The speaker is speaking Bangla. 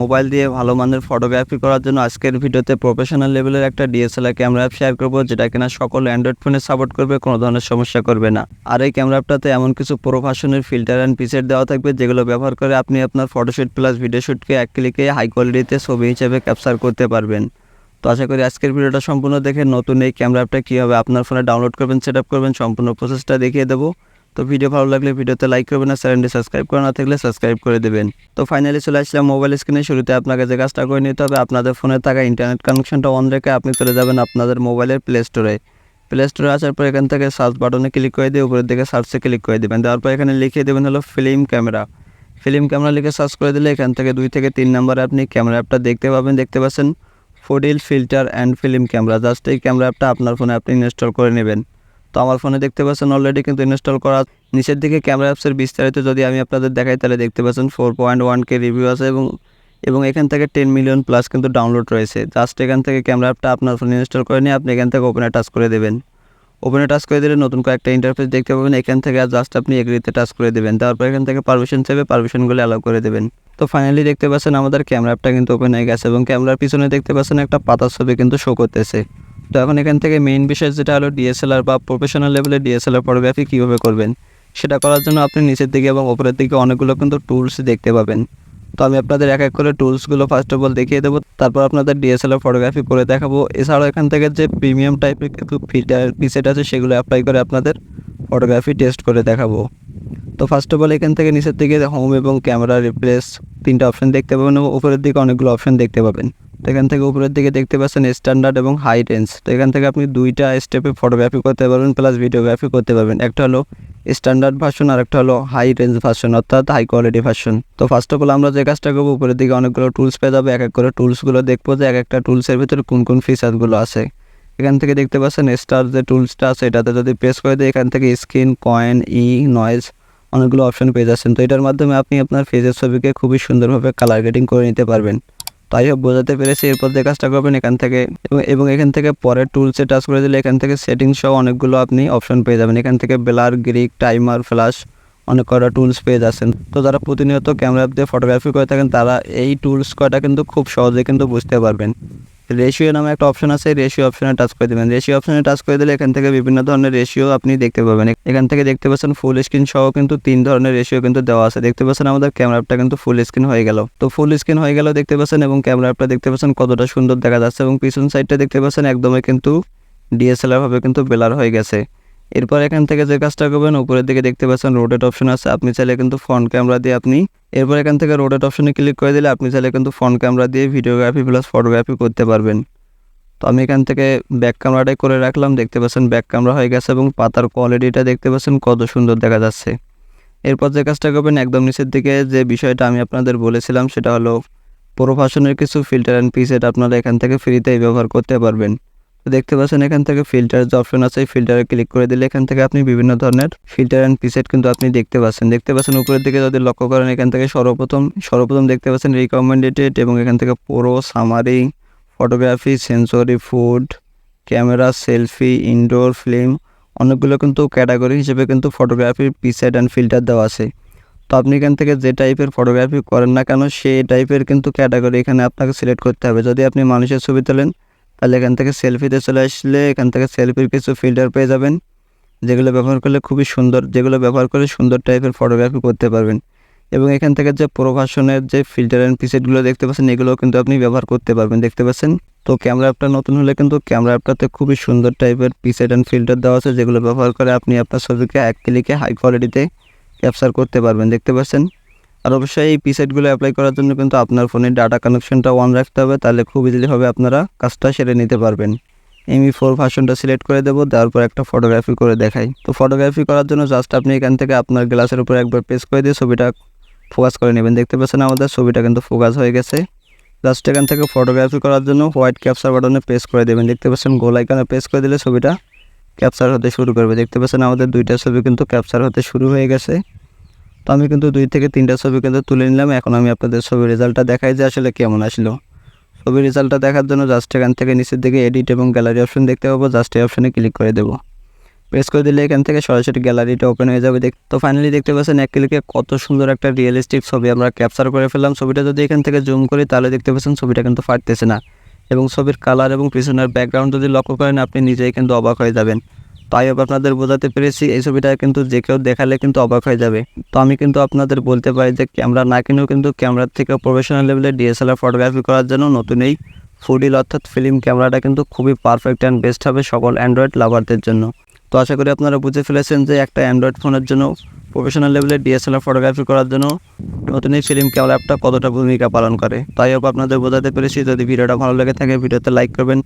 মোবাইল দিয়ে ভালো মানের ফটোগ্রাফি করার জন্য আজকের ভিডিওতে প্রফেশনাল লেভেলের একটা ডিএসএলআর ক্যামেরা অ্যাপ শেয়ার করব, যেটা কিনা সকল অ্যান্ড্রয়েড ফোনে সাপোর্ট করবে, কোনো ধরনের সমস্যা করবে না। আর এই ক্যামেরা অ্যাপটাতে এমন কিছু প্রোফাশনের ফিল্টার অ্যান্ড প্রিসেট দেওয়া থাকবে, যেগুলো ব্যবহার করে আপনি আপনার ফটোশুট প্লাস ভিডিও শ্যুটকে এক ক্লিকে হাই কোয়ালিটিতে ছবি হিসেবে ক্যাপচার করতে পারবেন। তো আশা করি আজকের ভিডিওটা সম্পূর্ণ দেখে নতুন এই ক্যামেরা অ্যাপটা কীভাবে আপনার ফোনে ডাউনলোড করবেন, সেট আপ করবেন, সম্পূর্ণ প্রসেসটা দেখিয়ে দেবো। তো ভিডিও ভালো লাগলে ভিডিওতে লাইক করবেন, আর চ্যানেলটি সাবস্ক্রাইব করা না থাকলে সাবস্ক্রাইব করে দেবেন। তো ফাইনালি চলে আসলাম মোবাইল স্ক্রিনে। শুরুতে আপনাকে যে কাজটা করে নিতে হবে, আপনাদের ফোনে থাকা ইন্টারনেট কানেকশনটা অন রেখে আপনি চলে যাবেন আপনাদের মোবাইলের প্লে স্টোরে। প্লে স্টোরে আসার পর এখান থেকে সার্চ বাটনে ক্লিক করে দিয়ে উপরের দিকে সার্চে ক্লিক করে দেবেন। দেওয়ার পর এখানে লিখে দেবেন হলো ফিল্ম ক্যামেরা। ফিল্ম ক্যামেরা লিখে সার্চ করে দিলে এখান থেকে 2 থেকে 3 নম্বরে আপনি ক্যামেরা অ্যাপটা দেখতে পাবেন। দেখতে পাচ্ছেন ফোডিল filter and film camera. Just এই ক্যামেরা অ্যাপটা আপনার ফোনে আপনি ইনস্টল করে নেবেন। তো আমার ফোনে দেখতে পাচ্ছেন অলরেডি কিন্তু ইনস্টল করা। নিচের দিকে ক্যামেরা অ্যাপসের বিস্তারিত যদি আমি আপনাদের দেখাই, তাহলে দেখতে পাচ্ছেন 4.1K রিভিউ আছে এবং এখান থেকে 10 মিলিয়ন প্লাস কিন্তু ডাউনলোড রয়েছে। জাস্ট এখান থেকে ক্যামেরা অ্যাপটা আপনার ফোনে ইনস্টল করে নিয়ে আপনি এখান থেকে ওপেনে টাচ করে দেবেন। ওপেনে টাচ করে দিলে নতুন কয়েকটা ইন্টারফেস দেখতে পাবেন। এখান থেকে জাস্ট আপনি এগ্রিতে টাচ করে দেবেন। তারপর এখান থেকে পারমিশন চাইবে, পারমিশনগুলো অ্যালাউ করে দেবেন। তো ফাইনালি দেখতে পাচ্ছেন আমাদের ক্যামেরা অ্যাপটা কিন্তু ওপেন হয়ে গেছে এবং ক্যামেরার পিছনে দেখতে পাচ্ছেন একটা পাতার ছবি কিন্তু শো করতেছে। তো এখন এখান থেকে মেইন বিষয় যেটা হলো ডিএসএলআর বা প্রফেশনাল লেভেলের ডিএসএলআর ফটোগ্রাফি কীভাবে করবেন, সেটা করার জন্য আপনি নিচের দিকে এবং উপরের দিকে অনেকগুলো কিন্তু টুলস দেখতে পাবেন। তো আমি আপনাদের এক এক করে টুলসগুলো ফার্স্ট অফ অল দেখিয়ে দেবো, তারপর আপনাদের ডিএসএলআর ফটোগ্রাফি করে দেখাবো। এছাড়াও এখান থেকে যে প্রিমিয়াম টাইপের কিছু ফিল্টার প্রিসেট আছে, সেগুলো অ্যাপ্লাই করে আপনাদের ফটোগ্রাফি টেস্ট করে দেখাবো। তো ফার্স্ট অফ অল এখান থেকে নিচের দিকে হোম এবং ক্যামেরা রিপ্লেস 3টা অপশন দেখতে পাবেন এবং উপরের দিকে অনেকগুলো অপশন দেখতে পাবেন। তো এখান থেকে উপরের দিকে দেখতে পাচ্ছেন স্ট্যান্ডার্ড এবং হাই রেঞ্জ। তো এখান থেকে আপনি 2টা স্টেপে ফটোগ্রাফি করতে পারবেন প্লাস ভিডিওগ্রাফি করতে পারবেন। একটা হলো স্ট্যান্ডার্ড ভার্সন আর একটা হলো হাই রেঞ্জ ভার্সন, অর্থাৎ হাই কোয়ালিটি ভার্সন। তো ফার্স্ট অফ অল আমরা যে কাজটা করবো, উপরের দিকে অনেকগুলো টুলস পেয়ে যাবে। এক এক করে টুলসগুলো দেখবো যে এক একটা টুলসের ভিতরে কোন কোন ফিচারগুলো আছে। এখান থেকে দেখতে পাচ্ছেন স্টার যে টুলসটা আছে, এটাতে যদি প্রেস করে দিই এখান থেকে স্ক্রিন, কয়েন, নয়েজ অনেকগুলো অপশন পেয়ে যাচ্ছেন। তো এটার মাধ্যমে আপনি আপনার ফেজের ছবিকে খুবই সুন্দরভাবে কালার গ্রেডিং করে নিতে পারবেন। তাই হোক বোঝাতে পেরেছি। এরপর যে কাজটা করবেন এখান থেকে এবং এখান থেকে পরের টুলসে টাচ করে দিলে এখান থেকে সেটিংস সহ অনেকগুলো আপনি অপশন পেয়ে যাবেন। এখান থেকে ব্লার, গ্রিক, টাইমার, ফ্ল্যাশ অনেক কয়টা টুলস পেয়ে যাচ্ছেন। তো যারা প্রতিনিয়ত ক্যামেরা দিয়ে ফটোগ্রাফি করে থাকেন, তারা এই টুলস কয়টা কিন্তু খুব সহজে কিন্তু বুঝতে পারবেন। রেশিও নামে একটা অপশন আছে, রেশিও অপশনে টাচ করে দেবেন। রেশিও অপশনে টাচ করে দিলে এখান থেকে বিভিন্ন ধরনের রেশিও আপনি দেখতে পাবেন। এখান থেকে দেখতে পাচ্ছেন ফুল স্ক্রিন সহ কিন্তু 3 ধরনের রেশিও কিন্তু দেওয়া আছে। দেখতে পাচ্ছেন আমাদের ক্যামেরা অ্যাপটা কিন্তু ফুল স্ক্রিন হয়ে গেল। তো ফুল স্ক্রিন হয়ে গেল দেখতে পাচ্ছেন, এবং ক্যামেরা অ্যাপটা দেখতে পাচ্ছেন কতটা সুন্দর দেখা যাচ্ছে, এবং পিছন সাইডটা দেখতে পাচ্ছেন একদমই কিন্তু ডিএসএলআর ভাবে কিন্তু ব্লার হয়ে গেছে। এরপর এখান থেকে যে কাজটা করবেন, উপরের দিকে দেখতে পাচ্ছেন রোটেট অপশন আছে। আপনি চাইলে কিন্তু ফ্রন্ট ক্যামেরা দিয়ে এরপর এখান থেকে রোটেট অপশনে ক্লিক করে দিলে আপনি চাইলে কিন্তু ফ্রন্ট ক্যামেরা দিয়ে ভিডিওগ্রাফি প্লাস ফটোগ্রাফি করতে পারবেন। তো আমি এখান থেকে ব্যাক ক্যামেরাটাই করে রাখলাম। দেখতে পাচ্ছেন ব্যাক ক্যামেরা হয়ে গেছে এবং পাতার কোয়ালিটিটা দেখতে পাচ্ছেন কত সুন্দর দেখা যাচ্ছে। এরপর যে কাজটা করবেন, একদম নিচের দিকে যে বিষয়টা আমি আপনাদের বলেছিলাম, সেটা হলো প্রোফাশনের কিছু ফিল্টার অ্যান্ড প্রিসেট আপনারা এখান থেকে ফ্রিতেই ব্যবহার করতে পারবেন। তো দেখতে পাচ্ছেন এখান থেকে ফিল্টার যে অপশন আছে, ফিল্টারে ক্লিক করে দিলে এখান থেকে আপনি বিভিন্ন ধরনের ফিল্টার অ্যান্ড প্রিসেট কিন্তু আপনি দেখতে পাচ্ছেন উপরের দিকে যদি লক্ষ্য করেন, এখান থেকে সর্বপ্রথম দেখতে পাচ্ছেন রিকমেন্ডেড, এবং এখান থেকে pro, summary, photography, sensory, food, camera, selfie, indoor, film অনেকগুলো কিন্তু ক্যাটাগরি হিসেবে কিন্তু ফটোগ্রাফির প্রিসেট অ্যান্ড ফিল্টার দেওয়া আছে। তো আপনি এখান থেকে যে টাইপের ফটোগ্রাফি করেন না কেন, সেই টাইপের কিন্তু ক্যাটাগরি এখানে আপনাকে সিলেক্ট করতে হবে। যদি আপনি মানুষের ছবি তোলেন, তাহলে এখান থেকে সেলফিতে চলে আসলে এখান থেকে সেলফির কিছু ফিল্টার পেয়ে যাবেন, যেগুলো ব্যবহার করলে সুন্দর টাইপের ফটোগ্রাফি করতে পারবেন। এবং এখান থেকে যে প্রোফাশনের যে ফিল্টার অ্যান্ড প্রিসেটগুলো দেখতে পাচ্ছেন, এগুলোও কিন্তু আপনি ব্যবহার করতে পারবেন। দেখতে পাচ্ছেন তো ক্যামেরা অ্যাপটা নতুন হলে কিন্তু ক্যামেরা অ্যাপটাতে খুবই সুন্দর টাইপের প্রিসেট অ্যান্ড ফিল্টার দেওয়া আছে, যেগুলো ব্যবহার করে আপনি আপনার ছবিকে এক ক্লিকে হাই কোয়ালিটিতে ক্যাপচার করতে পারবেন। দেখতে পাচ্ছেন। আর অবশ্যই এই প্রিসেটগুলো অ্যাপ্লাই করার জন্য কিন্তু আপনার ফোনের ডাটা কানেকশনটা অন রাখতে হবে, তাহলে খুব ইজিলিভাবে আপনারা কাজটা সেরে নিতে পারবেন। ME4 ভার্সনটা সিলেক্ট করে দেবো, দেওয়ার পর একটা ফটোগ্রাফি করে দেখাই। তো ফটোগ্রাফি করার জন্য জাস্ট আপনি এখান থেকে আপনার গ্লাসের উপর একবার প্রেস করে দিয়ে ছবিটা ফোকাস করে নেবেন। দেখতে পাচ্ছেন আমাদের ছবিটা কিন্তু ফোকাস হয়ে গেছে। জাস্ট এখান থেকে ফটোগ্রাফি করার জন্য হোয়াইট ক্যাপচার বাটনে প্রেস করে দেবেন। দেখতে পাচ্ছেন গোল আইকনে প্রেস করে দিলে ছবিটা ক্যাপচার হতে শুরু করবে। দেখতে পাচ্ছেন আমাদের 2টা ছবি কিন্তু ক্যাপচার হতে শুরু হয়ে গেছে। তো আমি কিন্তু 2 থেকে 3টা ছবি কিন্তু তুলে নিলাম। এখন আমি আপনাদের ছবির রেজাল্টটা দেখাই যে আসলে কেমন আসলো। ছবির রেজাল্টটা দেখার জন্য জাস্ট এখান থেকে নিচের দিকে এডিট এবং গ্যালারি অপশন দেখতে পাবো, জাস্ট এই অপশনে ক্লিক করে দেবো। প্রেস করে দিলে এখান থেকে সরাসরি গ্যালারিটা ওপেন হয়ে যাবে। তো ফাইনালি দেখতে পাচ্ছেন এক ক্লিকে কত সুন্দর একটা রিয়েলিস্টিক ছবি আমরা ক্যাপচার করে ফেললাম। ছবিটা যদি এখান থেকে জুম করি তাহলে দেখতে পাচ্ছেন ছবিটা কিন্তু ফাটতেছে না, এবং ছবির কালার এবং পিছনের ব্যাকগ্রাউন্ড যদি লক্ষ্য করেন আপনি নিজেই কিন্তু অবাক হয়ে যাবেন। তো আই হোপ আপনাদের বোঝাতে পেরেছি, এই ছবিটা কিন্তু যে কেউ দেখালে কিন্তু অবাক হয়ে যাবে। তো আমি কিন্তু আপনাদের বলতে পারি যে ক্যামেরা না কিনেও কিন্তু ক্যামেরার থেকে প্রফেশনাল লেভেলের ডিএসএলআর ফটোগ্রাফি করার জন্য নতুন এই ফুডিল অর্থাৎ ফিল্ম ক্যামেরাটা কিন্তু খুবই পারফেক্ট অ্যান্ড বেস্ট হবে সকল অ্যান্ড্রয়েড লাভারদের জন্য। তো আশা করি আপনারা বুঝে ফেলেছেন যে একটা অ্যান্ড্রয়েড ফোনের জন্য প্রফেশনাল লেভেলের ডিএসএলআর ফটোগ্রাফি করার জন্য নতুন এই ফিল্ম ক্যামেরা অ্যাপটা কতটা ভূমিকা পালন করে। তাই হোপ আপনাদের বোঝাতে পেরেছি। যদি ভিডিওটা ভালো লেগে থাকে ভিডিওতে লাইক করবেন